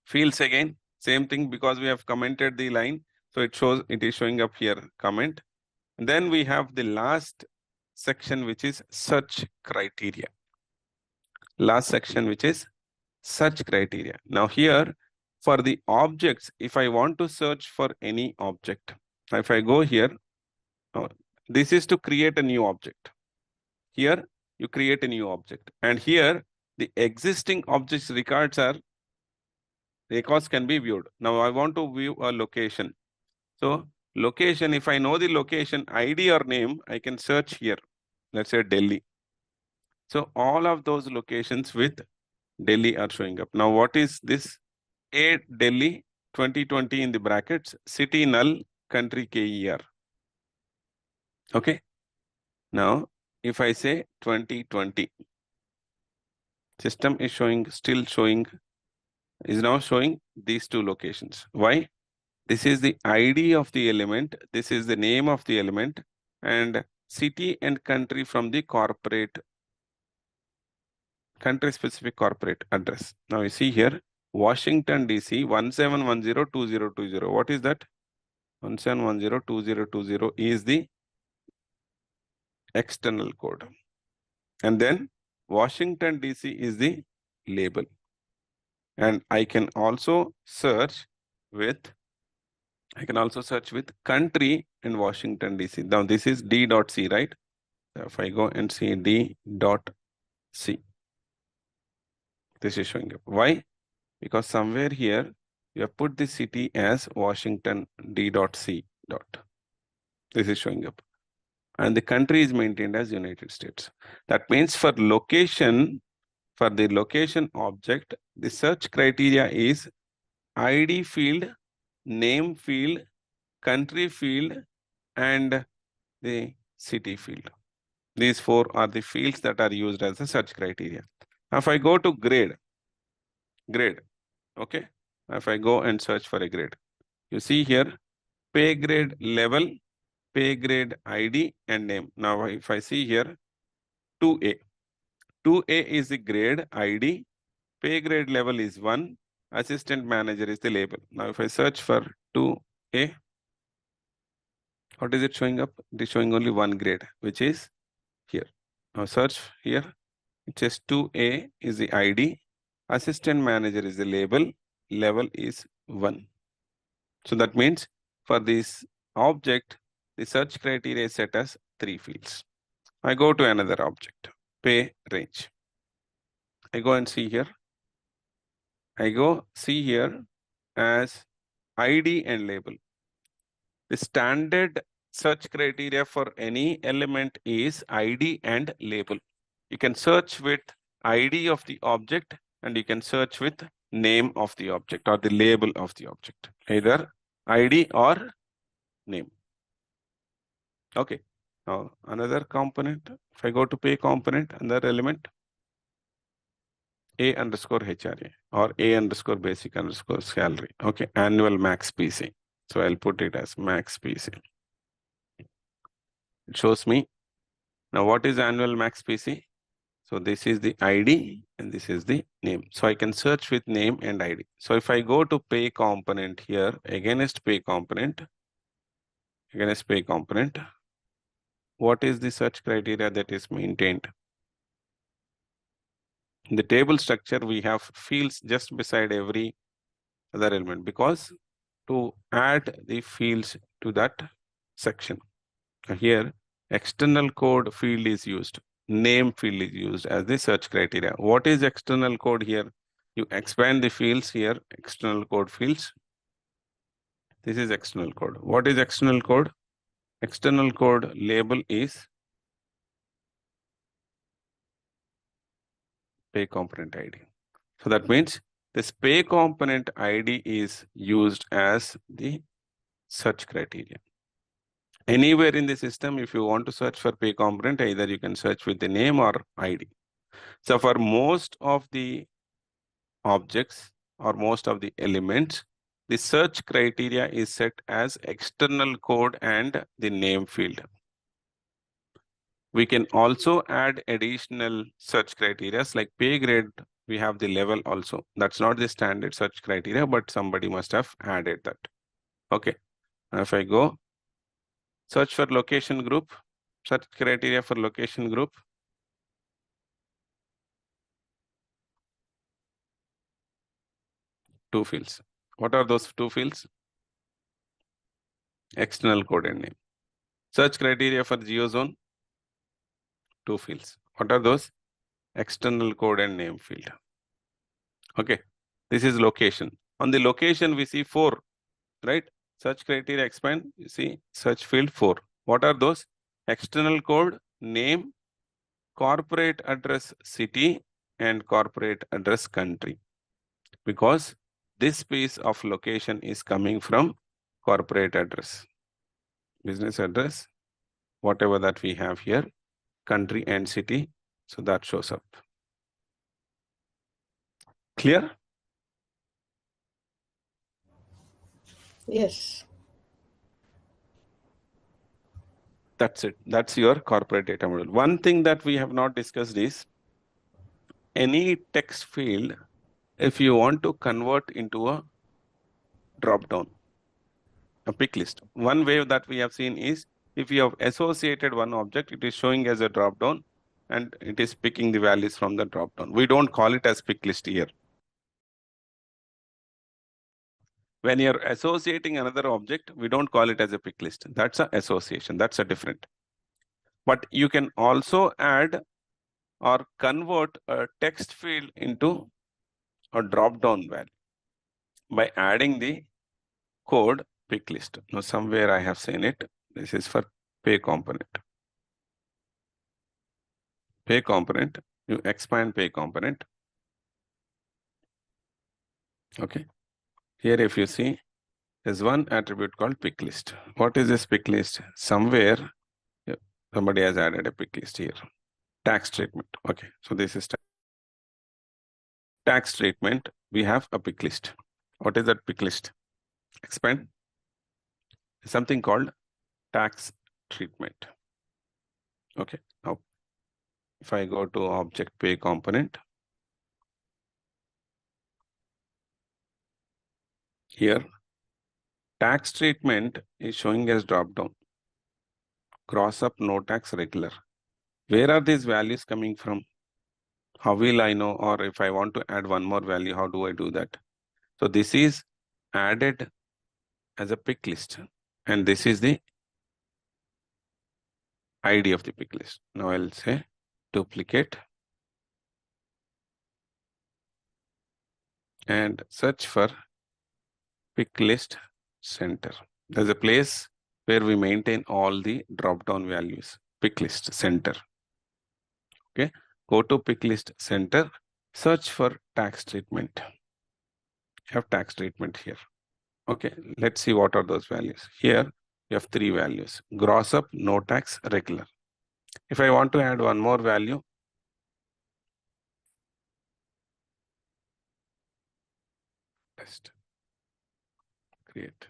Fields again, same thing, because we have commented the line. So it is showing up here, comment. And then we have the last section, which is search criteria. Last section, which is search criteria. Now here, for the objects, if I want to search for any object, if I go here, this is to create a new object. Here, you create a new object. And here, the existing objects records can be viewed. Now I want to view a location. So location, if I know the location ID or name, I can search here. Let's say Delhi. So all of those locations with Delhi are showing up. Now what is this? A Delhi 2020 in the brackets, city null, country KER. Okay. Now, if I say 2020, system is is now showing these two locations. Why? This is the ID of the element. This is the name of the element, and city and country from the country specific corporate address. Now you see here, Washington DC 17102020. What is that? 17102020 is the external code. And then Washington DC is the label. And I can also search with country in Washington DC. Now this is D.C, right? So if I go and see D.C, this is showing up. Why? Because somewhere here you have put the city as Washington D.C. This is showing up. And the country is maintained as United States. That means for the location object, the search criteria is ID field, name field, country field, and the city field. These four are the fields that are used as the search criteria. Now, if I go to grade, okay. If I go and search for a grade, you see here, pay grade level, pay grade ID, and name. Now, if I see here, 2A. 2A is the grade ID, pay grade level is 1, assistant manager is the label. Now, if I search for 2A, what is it showing up? It is showing only one grade, which is here. Now, search here. It says 2A is the ID, assistant manager is the label, level is 1. So that means for this object, the search criteria is set as 3 fields. I go to another object, pay range. I go and see here. I go see here as ID and label. The standard search criteria for any element is ID and label. You can search with ID of the object and you can search with name of the object or the label of the object, either ID or name. Okay. Now another component, if I go to pay component, another element, A underscore HRA or A underscore basic underscore salary. Okay, annual max PC. So I'll put it as max PC. It shows me. Now what is annual max PC? So this is the ID and this is the name. So I can search with name and ID. So if I go to pay component here, against pay component, what is the search criteria that is maintained? In the table structure, we have fields just beside every other element because to add the fields to that section. Here, external code field is used. Name field is used as the search criteria. What is external code here? You expand the fields here, external code fields. This is external code. What is external code? External code label is pay component ID. So that means this pay component ID is used as the search criteria. Anywhere in the system, if you want to search for pay component, either you can search with the name or ID. So for most of the objects or most of the elements, the search criteria is set as external code and the name field. We can also add additional search criteria like pay grade. We have the level also. That's not the standard search criteria, but somebody must have added that. Okay. Now if I go search for location group, search criteria for location group. Two fields. What are those two fields? External code and name. Search criteria for geozone. Two fields. What are those? External code and name field. Okay. This is location. On the location, we see 4, right? Search criteria expand. You see search field 4. What are those? External code, name, corporate address city, and corporate address country. Because this piece of location is coming from corporate address. Business address, whatever that we have here, country and city. So that shows up. Clear? Yes. That's it. That's your corporate data model. One thing that we have not discussed is any text field, if you want to convert into a drop down, a pick list. One way that we have seen is if you have associated one object, it is showing as a drop down and it is picking the values from the drop down. We don't call it as pick list here. When you're associating another object, we don't call it as a pick list. That's an association. That's a different. But you can also add or convert a text field into a drop down value by adding the code pick list. Now, somewhere I have seen it. This is for pay component. Pay component, you expand pay component. Okay. Here, if you see, there's one attribute called pick list. What is this pick list? Somewhere somebody has added a pick list here. Tax treatment. Okay. So this is tax treatment. We have a pick list. What is that pick list? Expand. Something called tax treatment. Okay. Now, if I go to object pay component, here, tax treatment is showing as drop down. Cross up, no tax, regular. Where are these values coming from? How will I know? Or if I want to add one more value, how do I do that? So this is added as a pick list. And this is the ID of the pick list. Now I'll say duplicate and search for pick list center. There's a place where we maintain all the drop-down values. Pick list center. Okay. Go to pick list center, search for tax treatment. You have tax treatment here. Okay, let's see what are those values. Here, you have three values. Gross up, no tax, regular. If I want to add one more value, test, create.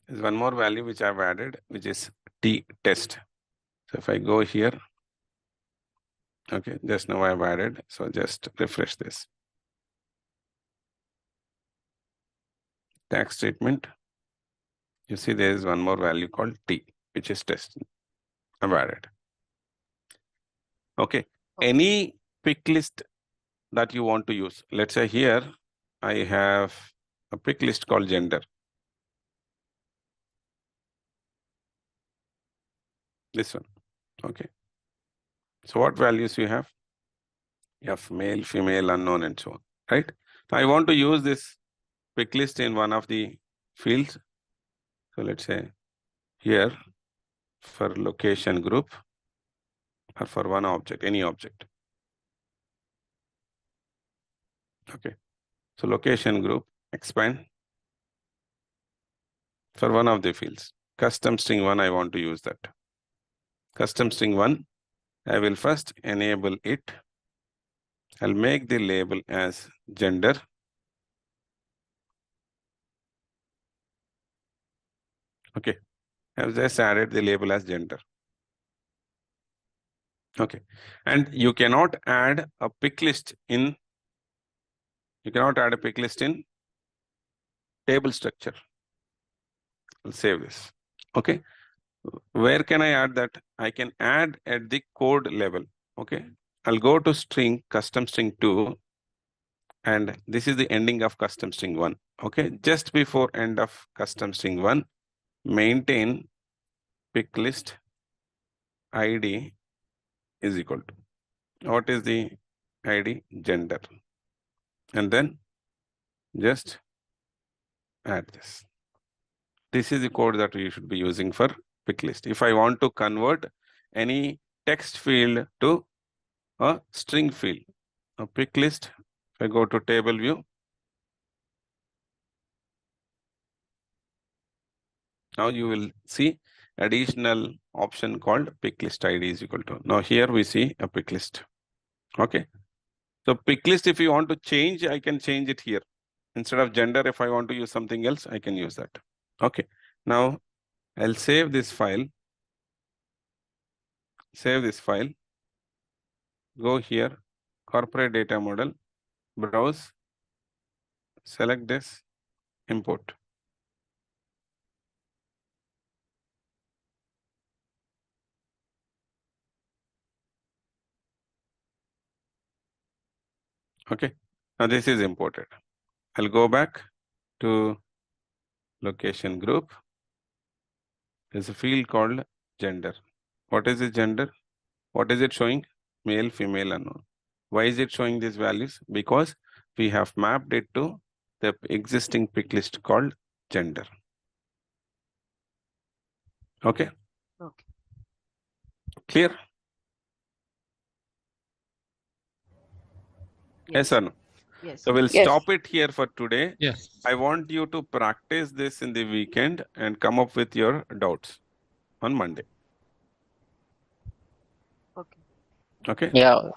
There's one more value which I've added, which is T test. So if I go here, okay, just now I've added. So just refresh this. Tax treatment. You see there is one more value called T, which is test. I've added. Okay. Any pick list that you want to use. Let's say here, I have a pick list called gender. This one. Okay. So what values you have? You have male, female, unknown, and so on. Right? So I want to use this pick list in one of the fields. So let's say here for location group or for one object, any object. Okay. So location group, expand for one of the fields. Custom string 1, I want to use that. Custom string 1, I will first enable it. I'll make the label as gender. Okay. I've just added the label as gender. Okay. And you cannot add a pick list in, table structure. I'll save this. Okay. Where can I add that? I can add at the code level. Okay. I'll go to string, custom string 2, and this is the ending of custom string 1. Okay. Just before end of custom string 1, maintain pick list ID is equal to, what is the ID? Gender. And then just add this. This is the code that you should be using for pick list. If I want to convert any text field to a string field, a pick list, if I go to table view, now you will see additional option called pick list ID is equal to. Now here we see a pick list. Okay. So pick list, if you want to change, I can change it here. Instead of gender, if I want to use something else, I can use that. Okay. Now I'll save this file. Save this file. Go here, corporate data model, browse, select this, import. Okay. Now this is imported. I'll go back to location group. There's a field called gender. What is the gender? What is it showing? Male, female, unknown. Why is it showing these values? Because we have mapped it to the existing pick list called gender. Okay. Okay. Clear? Yes or no? Yes. So we'll Yes. stop it here for today. Yes. I want you to practice this in the weekend and come up with your doubts on Monday. Okay. Okay. Yeah.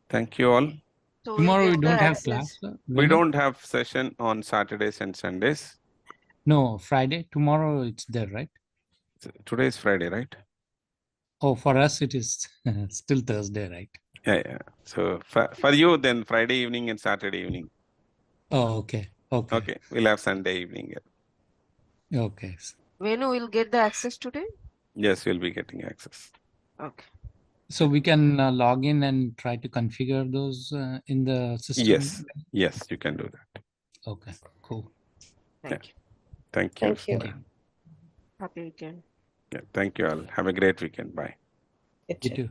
Thank you all. So we'll Tomorrow we get the don't have access. class. We Venu? don't have session on Saturdays and Sundays. No, Friday. Tomorrow it's there, right? Today is Friday, right? Oh, for us it is still Thursday, right? Yeah. So for you, then Friday evening and Saturday evening. Oh, okay. Okay. Okay. We'll have Sunday evening. Okay. Venu will get the access today? Yes, we'll be getting access. Okay. So we can log in and try to configure those in the system. Yes, you can do that. Okay, cool. Thank you. Thank you. Thank you. Thank you. Happy weekend. Yeah, thank you all. Have a great weekend. Bye. Good You job. too.